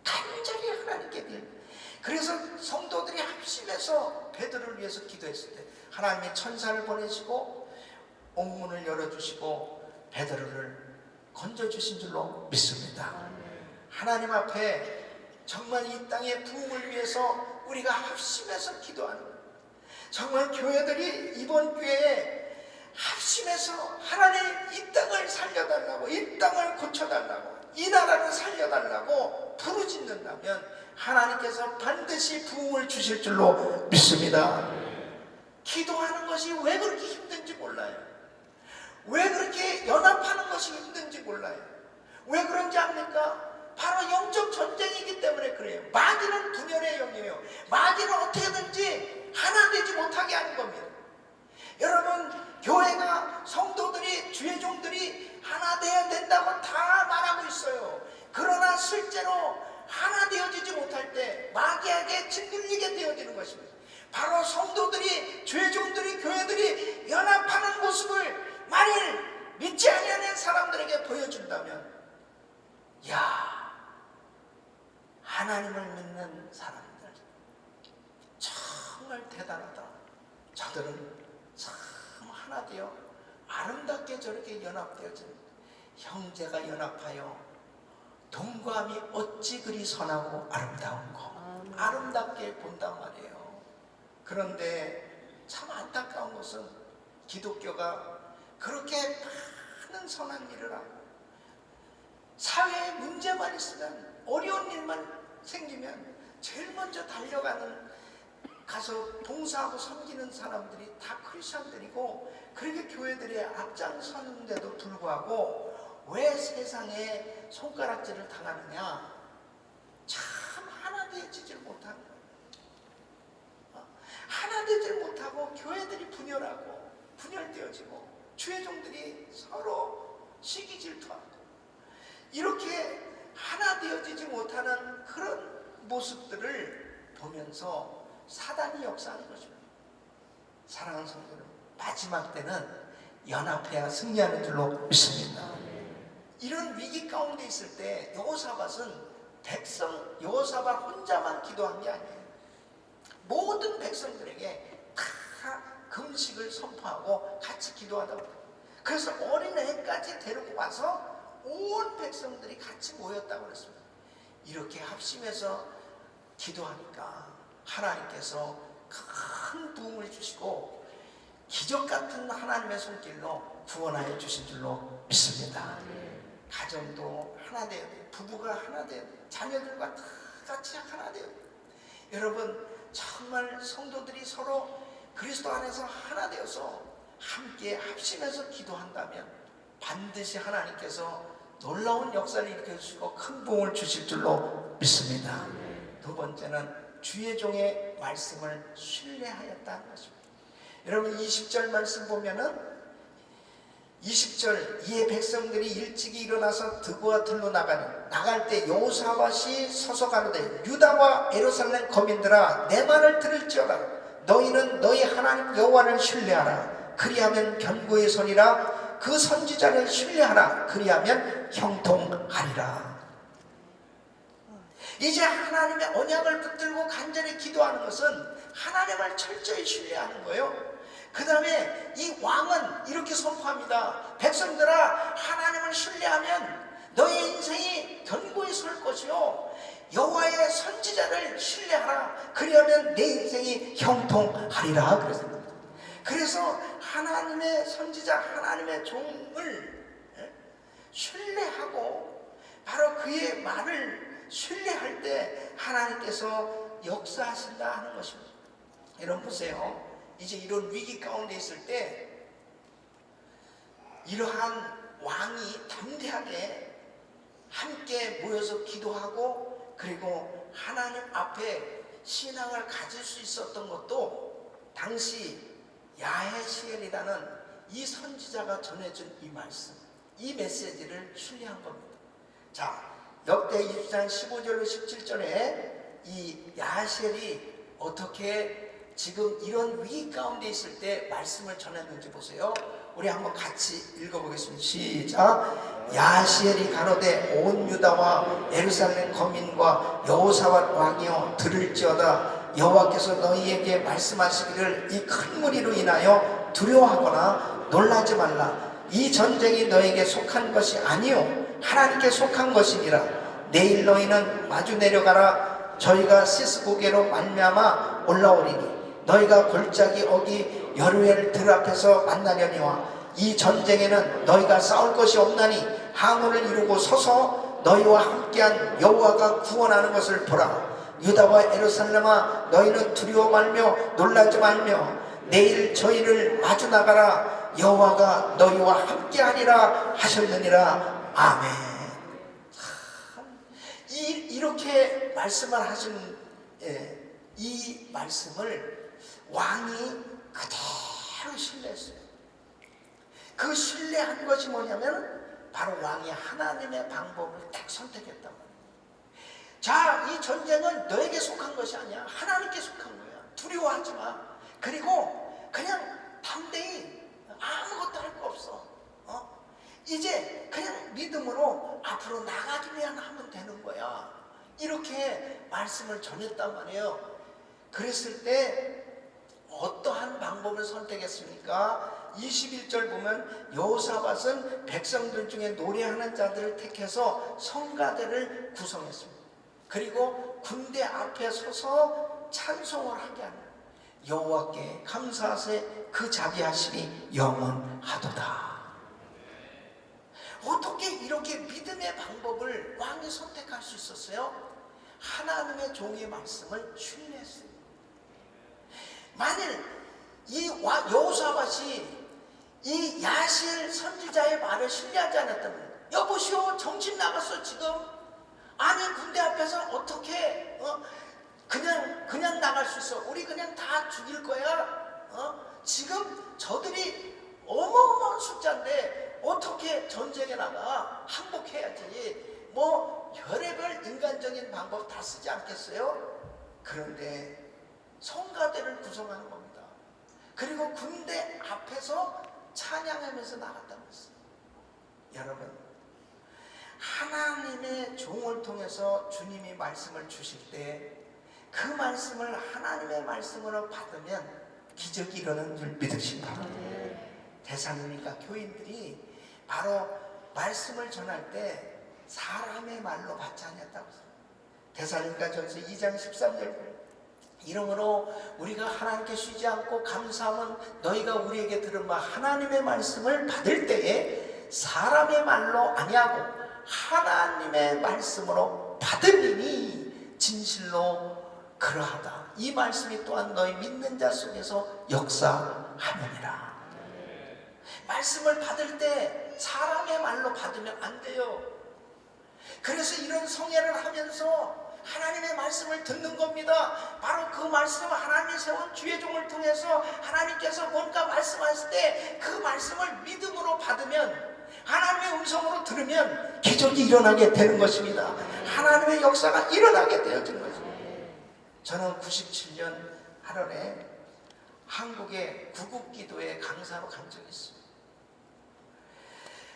간절히 하나님께 빌. 그래서 성도들이 합심해서 베드로를 위해서 기도했을 때 하나님의 천사를 보내시고 옥문을 열어주시고 베드로를 건져주신 줄로 믿습니다. 하나님 앞에 정말 이 땅의 부흥을 위해서 우리가 합심해서 기도하는 거예요. 정말 교회들이 이번 기회에 합심해서 하나님 이 땅을 살려달라고, 이 땅을 고쳐달라고, 이 나라를 살려달라고 부르짖는다면 하나님께서 반드시 부흥을 주실 줄로 믿습니다. 기도하는 것이 왜 그렇게 힘든지 몰라요. 왜 그렇게 연합하는 것이 힘든지 몰라요. 왜 그런지 압니까? 바로 영적 전쟁이기 때문에 그래요. 마귀는 분열의 영이에요. 마귀는 어떻게든지 하나 되지 못하게 하는 겁니다. 여러분, 교회가, 성도들이, 주의 종들이 하나 되어야 된다고 다 말하고 있어요. 그러나 실제로 하나 되어지지 못할 때 마귀에게 짓눌리게 되어지는 것입니다. 바로 성도들이, 주의 종들이, 교회들이 연합하는 모습을 만일 믿지 아니하는 사람들에게 보여준다면, 야, 하나님을 믿는 사람들 정말 대단하다. 저들은 참 하나 되어 아름답게 저렇게 연합되어진 형제가 연합하여 동거함이 어찌 그리 선하고 아름다운고 아름답게 본단 말이에요. 그런데 참 안타까운 것은 기독교가 그렇게 많은 선한 일을 하고 사회에 문제만 있으면, 어려운 일만 생기면 제일 먼저 달려가는, 가서 봉사하고 섬기는 사람들이 다 크리스천들이고, 그렇게 교회들이 앞장서는데도 불구하고 왜 세상에 손가락질을 당하느냐? 참 하나 되지를 못하는 거예요. 하나 되질 못하고 교회들이 분열하고 분열되어지고 주의 종들이 서로 시기 질투하고 이렇게 하나 되어지지 못하는 그런 모습들을 보면서 사단이 역사하는 것입니다. 사랑하는 성도들, 마지막 때는 연합해야 승리하는 줄로 믿습니다. 이런 위기 가운데 있을 때 여호사밧은 여호사밧 혼자만 기도한 게 아니에요. 모든 백성들에게 다 금식을 선포하고 같이 기도하다고. 그래서 어린애까지 데리고 와서 온 백성들이 같이 모였다고 그랬습니다. 이렇게 합심해서 기도하니까 하나님께서 큰 부흥을 주시고 기적 같은 하나님의 손길로 구원하여 주신 줄로 믿습니다. 가정도 하나 되어야 돼요. 부부가 하나 되어야 돼요. 자녀들과 다 같이 하나 되어야 돼요. 여러분 정말 성도들이 서로 그리스도 안에서 하나 되어서 함께 합심해서 기도한다면 반드시 하나님께서 놀라운 역사를 일으켜주시고 큰 부흥을 주실 줄로 믿습니다. 두 번째는 주의 종의 말씀을 신뢰하였다는 것입니다. 여러분 20절 말씀 보면은 20절 이에 백성들이 일찍이 일어나서 드고와 들로 나갈 때 여호사밧이 서서 가로되 유다와 예루살렘 거민들아 내 말을 들을지어다. 너희는 너희 하나님 여호와를 신뢰하라. 그리하면 견고히 서리라. 그 선지자를 신뢰하라. 그리하면 형통하리라. 이제 하나님의 언약을 붙들고 간절히 기도하는 것은 하나님을 철저히 신뢰하는 거예요. 그 다음에 이 왕은 이렇게 선포합니다. 백성들아 하나님을 신뢰하면 너의 인생이 견고히 설 것이요 여호와의 선지자를 신뢰하라. 그리하면 내 인생이 형통하리라 그랬습니다. 그래서 하나님의 선지자 하나님의 종을 신뢰하고 바로 그의 말을 신뢰할 때 하나님께서 역사하신다 하는 것입니다. 여러분 보세요. 이제 이런 위기 가운데 있을 때 이러한 왕이 담대하게 함께 모여서 기도하고 그리고 하나님 앞에 신앙을 가질 수 있었던 것도 당시 야헤시엘이라는 이 선지자가 전해준 이 말씀, 이 메시지를 신뢰한 겁니다. 자, 역대 20장 15절로 17절에 이 야헤시엘이 어떻게 지금 이런 위기 가운데 있을 때 말씀을 전했는지 보세요. 우리 한번 같이 읽어보겠습니다. 시작. 야시엘이 가로되 온 유다와 예루살렘 거민과 여호사밧 왕이여 들을지어다. 여호와께서 너희에게 말씀하시기를 이 큰 무리로 인하여 두려워하거나 놀라지 말라. 이 전쟁이 너에게 속한 것이 아니요 하나님께 속한 것이니라. 내일 너희는 마주 내려가라. 저희가 시스고게로 말미암아 올라오리니 너희가 골짜기 어기 여루엘 들 앞에서 만나려니와 이 전쟁에는 너희가 싸울 것이 없나니 항우를 이루고 서서 너희와 함께한 여호와가 구원하는 것을 보라. 유다와 예루살렘아 너희는 두려워 말며 놀라지 말며 내일 저희를 마주 나가라. 여호와가 너희와 함께하리라 하셨느니라. 아멘. 이렇게 말씀을 하신 이 말씀을 왕이 그대로 신뢰했어요. 그 신뢰한 것이 뭐냐면 바로 왕이 하나님의 방법을 딱 선택했단 말이에요. 자, 이 전쟁은 너에게 속한 것이 아니야. 하나님께 속한 거야. 두려워하지 마. 그리고 그냥 담대히 아무것도 할 거 없어. 이제 그냥 믿음으로 앞으로 나가기만 하면 되는 거야. 이렇게 말씀을 전했단 말이에요. 그랬을 때 어떠한 방법을 선택했습니까? 21절 보면 여호사밧은 백성들 중에 노래하는 자들을 택해서 성가대를 구성했습니다. 그리고 군대 앞에 서서 찬송을 하게 하는 여호와께 감사하세 그 자비하심이 영원하도다. 어떻게 이렇게 믿음의 방법을 왕이 선택할 수 있었어요? 하나님의 종의 말씀을 신뢰했어요. 만일 이 여호사밧이 이 야시엘 선지자의 말을 신뢰하지 않았다면 여보시오 정신 나갔어 지금. 아니 군대 앞에서 어떻게 그냥 나갈 수 있어. 우리 그냥 다 죽일 거야. 지금 저들이 어마어마한 숫자인데 어떻게 전쟁에 나가. 항복해야지. 뭐 별의별 인간적인 방법 다 쓰지 않겠어요? 그런데 성가대를 구성하는 겁니다. 그리고 군대 앞에서 찬양하면서 나갔다면서요. 여러분, 하나님의 종을 통해서 주님이 말씀을 주실 때 그 말씀을 하나님의 말씀으로 받으면 기적이 일어나는 줄 믿으시기 바랍니다. 데살로니가 교인들이 바로 말씀을 전할 때 사람의 말로 받지 않았다고 했어요. 데살로니가전서 2장 13절 이러므로 우리가 하나님께 쉬지 않고 감사하면 너희가 우리에게 들은 바 하나님의 말씀을 받을 때에 사람의 말로 아니하고 하나님의 말씀으로 받음이니 진실로 그러하다. 이 말씀이 또한 너희 믿는 자 속에서 역사하느니라. 말씀을 받을 때 사람의 말로 받으면 안 돼요. 그래서 이런 성회를 하면서 하나님의 말씀을 듣는 겁니다. 바로 그 말씀을 하나님이 세운 주의 종을 통해서 하나님께서 뭔가 말씀하실 때 그 말씀을 믿음으로 받으면, 하나님의 음성으로 들으면 기적이 일어나게 되는 것입니다. 하나님의 역사가 일어나게 되어진 것입니다. 저는 97년 8월에 한국의 구국기도회 강사로 간 적이 있어요.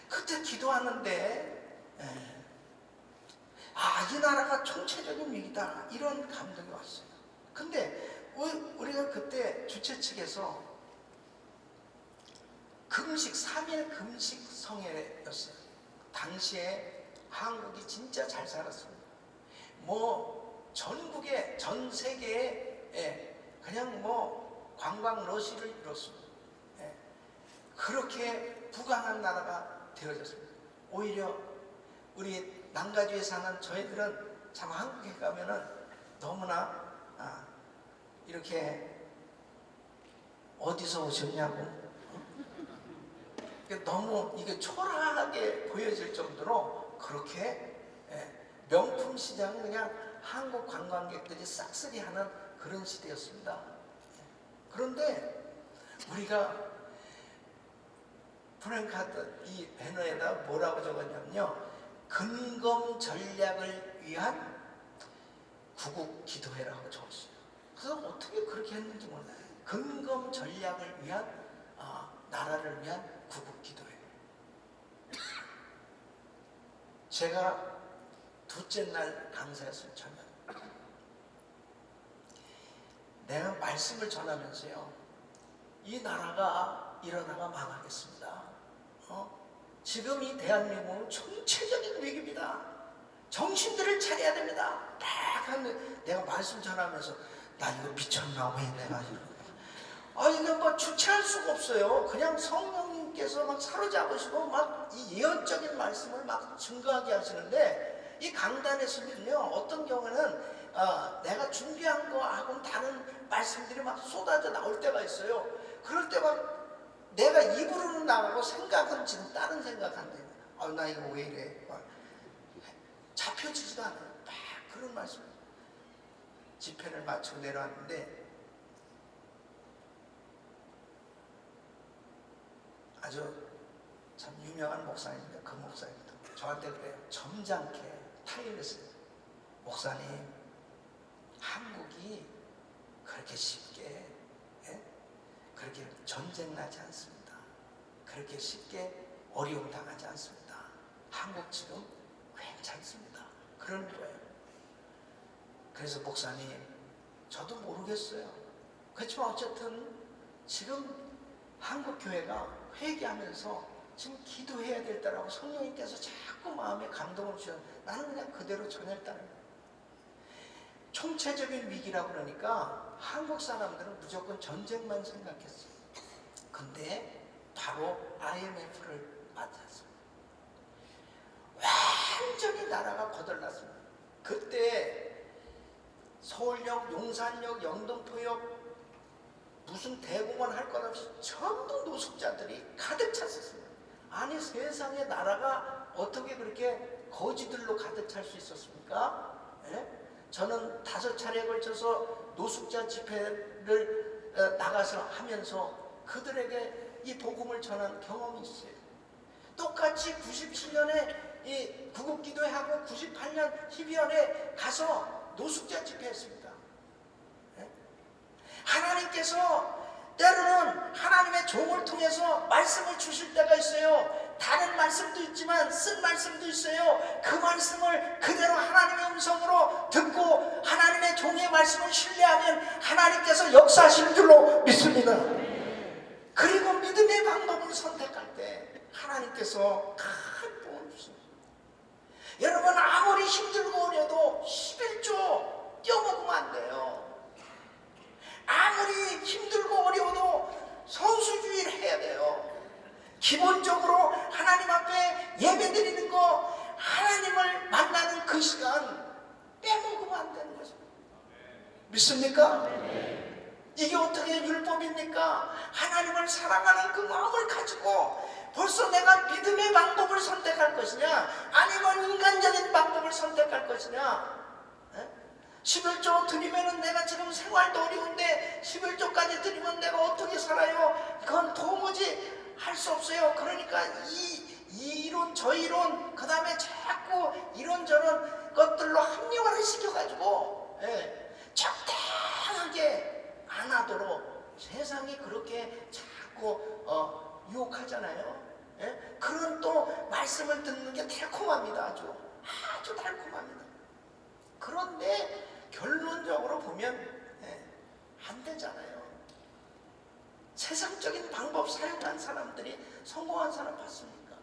그때 기도하는데 이 나라가 총체적인 위기다, 이런 감동이 왔어요. 근데 우리가 그때 주최 측에서 금식 3일 금식 성회였어요. 당시에 한국이 진짜 잘 살았습니다. 뭐 전국에, 전 세계에 그냥 뭐 관광 러시를 이뤘습니다. 그렇게 부강한 나라가 되어졌습니다. 오히려 우리 남가주에 사는 저희들은 참 한국에 가면은 너무나 이렇게 어디서 오셨냐고 너무 이게 초라하게 보여질 정도로 그렇게 명품 시장은 그냥 한국 관광객들이 싹쓸이하는 그런 시대였습니다. 그런데 우리가 프랭카드 이 배너에다 뭐라고 적었냐면요, 근검 전략을 위한 구국 기도회라고 적었어요. 그래서 어떻게 그렇게 했는지 몰라요. 근검 전략을 위한 나라를 위한 구국 기도회. 제가 둘째 날 강사였어요. 저는 내가 말씀을 전하면서요, 이 나라가 일어나가 망하겠습니다. 지금 이 대한민국은 총체적인 위기입니다. 정신들을 차려야 됩니다. 딱 하는데 내가 말씀 전하면서 나 이거 미쳤나 왜 내가 이거 뭐 주체할 수가 없어요. 그냥 성령님께서 막 사로잡으시고 막 이 예언적인 말씀을 막 증거하게 하시는데, 이 강단에서는요 어떤 경우는 내가 준비한 거하고는 다른 말씀들이 막 쏟아져 나올 때가 있어요. 그럴 때 막 내가 입으로는 나가고 생각은 지금 다른 생각한대. 나 이거 왜 이래? 막 잡혀지지도 않아요. 막 그런 말씀. 집회를 마치고 내려왔는데 아주 참 유명한 목사님인데 그 목사님도 저한테 그래요. 점잖게 타일러스, 목사님, 한국이 그렇게 쉽게 그렇게 전쟁 나지 않습니다. 그렇게 쉽게 어려움 당하지 않습니다. 한국 지금 괜찮습니다. 그런 거예요. 그래서 목사님, 저도 모르겠어요. 그렇지만 어쨌든 지금 한국 교회가 회개하면서 지금 기도해야 될 때라고 성령님께서 자꾸 마음에 감동을 주셔서 나는 그냥 그대로 전했다는 거예요. 총체적인 위기라고 그러니까 한국 사람들은 무조건 전쟁만 생각했어요. 근데 바로 IMF를 맞았어요. 완전히 나라가 거덜났습니다. 그때 서울역, 용산역, 영등포역 무슨 대공원 할 것 없이 전부 노숙자들이 가득 찼었습니다. 아니 세상에 나라가 어떻게 그렇게 거지들로 가득 찰 수 있었습니까? 저는 5차례에 걸쳐서 노숙자 집회를 나가서 하면서 그들에게 이 복음을 전한 경험이 있어요. 똑같이 97년에 이 구국기도회하고 98년 12월에 가서 노숙자 집회했습니다. 하나님께서 때로는 하나님의 종을 통해서 말씀을 주실 때가 있어요. 다른 말씀도 있지만 쓴 말씀도 있어요. 그 말씀을 그대로 하나님의 음성으로 듣고 하나님의 종의 말씀을 신뢰하면 하나님께서 역사하시는 줄로 믿습니다. 그리고 믿음의 방법을 선택할 때 하나님께서 큰 도움을 주십니다. 여러분, 아무리 힘들고 어려도 11조 뛰어먹으면 안 돼요. 아무리 힘들고 어려워도 성수주의를 해야 돼요. 기본적으로 하나님 앞에 예배 드리는 거, 믿습니까? 이게 어떻게 율법입니까? 하나님을 사랑하는 그 마음을 가지고 벌써 내가 믿음의 방법을 선택할 것이냐, 아니면 인간적인 방법을 선택할 것이냐. 11조 드리면은 내가 지금 생활도 어려운데 11조까지 드리면 내가 어떻게 살아요? 그건 도무지 할 수 없어요. 그러니까 이 이론 저 이론 그 다음에 자꾸 이런저런 것들로 합리화를 시켜가지고 적당하게 안 하도록 세상이 그렇게 자꾸 유혹하잖아요. 그런 또 말씀을 듣는 게 달콤합니다. 아주 달콤합니다. 그런데 결론적으로 보면 안 되잖아요. 세상적인 방법 사용한 사람들이 성공한 사람 봤습니까?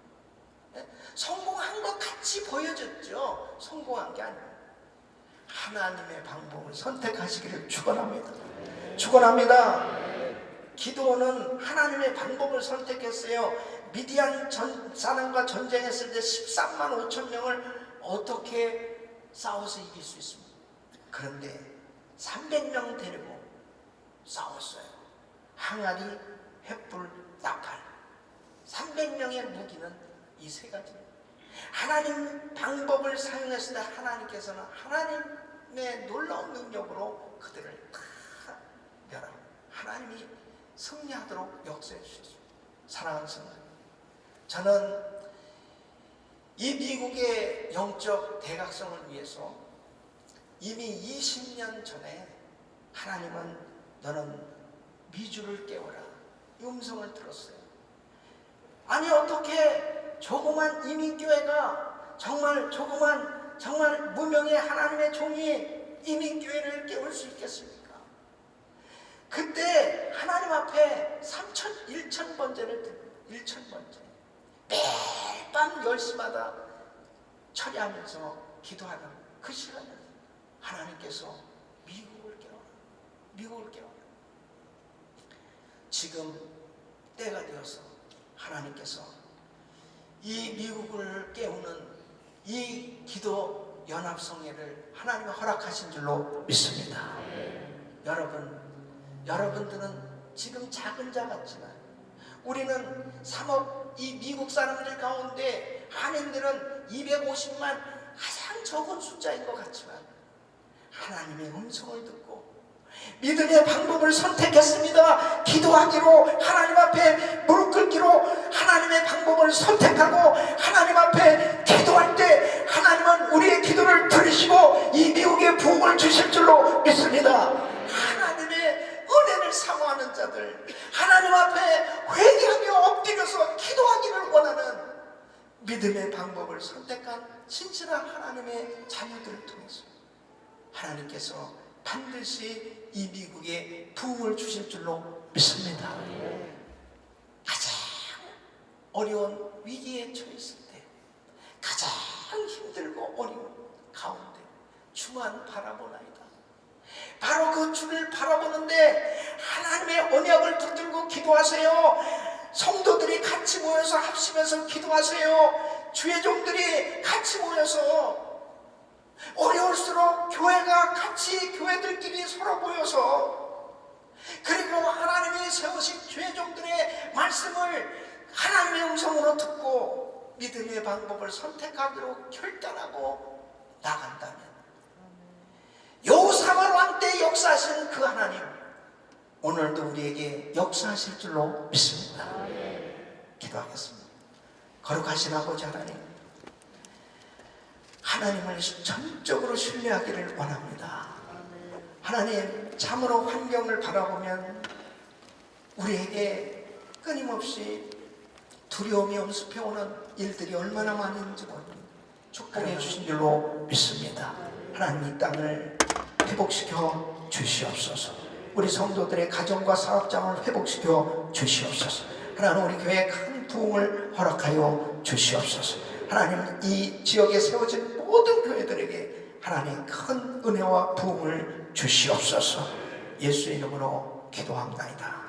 성공한 것 같이 보여졌죠. 성공한 게 아니에요. 하나님의 방법을 선택하시기를 축원합니다. 축원합니다. 기도는 하나님의 방법을 선택했어요. 미디안 사람과 전쟁했을 때 13만 5천 명을 어떻게 싸워서 이길 수 있습니까? 그런데 300명 데리고 싸웠어요. 항아리, 횃불, 나팔. 300명의 무기는 이 세 가지입니다. 하나님 방법을 사용했을 때 하나님께서는 하나님의 놀라운 능력으로 그들을 다 멸하고 하나님이 승리하도록 역사해 주셨습니다. 사랑하는 성도, 저는 이 미국의 영적 대각성을 위해서 이미 20년 전에 하나님은 너는 미주를 깨워라 이 음성을 들었어요. 아니 어떻게 조그만 이민교회가 정말 무명의 하나님의 종이 이민교회를 깨울 수 있겠습니까? 그때 하나님 앞에 1,000번째를 드립니다. 1,000번째 매일 밤 10시마다 처리하면서 기도하는 그 시간에 하나님께서 미국을 깨워라. 지금 때가 되어서 하나님께서 이 미국을 깨우는 이 기도 연합성회를 하나님이 허락하신 줄로 믿습니다. 여러분들은 지금 작은 자 같지만 우리는 3억 이 미국 사람들 가운데 한인들은 250만 가장 적은 숫자인 것 같지만 하나님의 음성을 듣고 믿음의 방법을 선택했습니다. 기도하기로 하나님 앞에 무릎 꿇기로 하나님의 방법을 선택하고 하나님 앞에 기도할 때 하나님은 우리의 기도를 들으시고 이 미국에 부흥을 주실 줄로 믿습니다. 하나님의 은혜를 사모하는 자들, 하나님 앞에 회개하며 엎드려서 기도하기를 원하는 믿음의 방법을 선택한 신실한 하나님의 자녀들을 통해서 하나님께서 반드시 이 미국에 부흥을 주실 줄로 믿습니다. 가장 어려운 위기에 처했을 때, 가장 힘들고 어려운 가운데 주만 바라보나이다. 바로 그 주를 바라보는데 하나님의 언약을 붙들고 기도하세요. 성도들이 같이 모여서 합심해서 기도하세요. 주의 종들이 같이 모여서 어려울수록 교회가 같이 교회들끼리 서로 모여서 그리고 하나님이 세우신 주의 종들의 말씀을 하나님의 음성으로 듣고 믿음의 방법을 선택하기로 결단하고 나간다면 여호사밧 왕 때 역사하신 그 하나님 오늘도 우리에게 역사하실 줄로 믿습니다. 기도하겠습니다. 거룩하신 아버지 하나님을 전적으로 신뢰하기를 원합니다. 하나님, 참으로 환경을 바라보면 우리에게 끊임없이 두려움이 엄습해오는 일들이 얼마나 많은지 모릅니다. 축복해 주신 줄로 믿습니다. 하나님, 이 땅을 회복시켜 주시옵소서. 우리 성도들의 가정과 사업장을 회복시켜 주시옵소서. 하나님, 우리 교회에 큰 부흥을 허락하여 주시옵소서. 하나님, 이 지역에 세워진 모든 교회들에게 하나님 큰 은혜와 부흥을 주시옵소서. 예수 이름으로 기도합니다.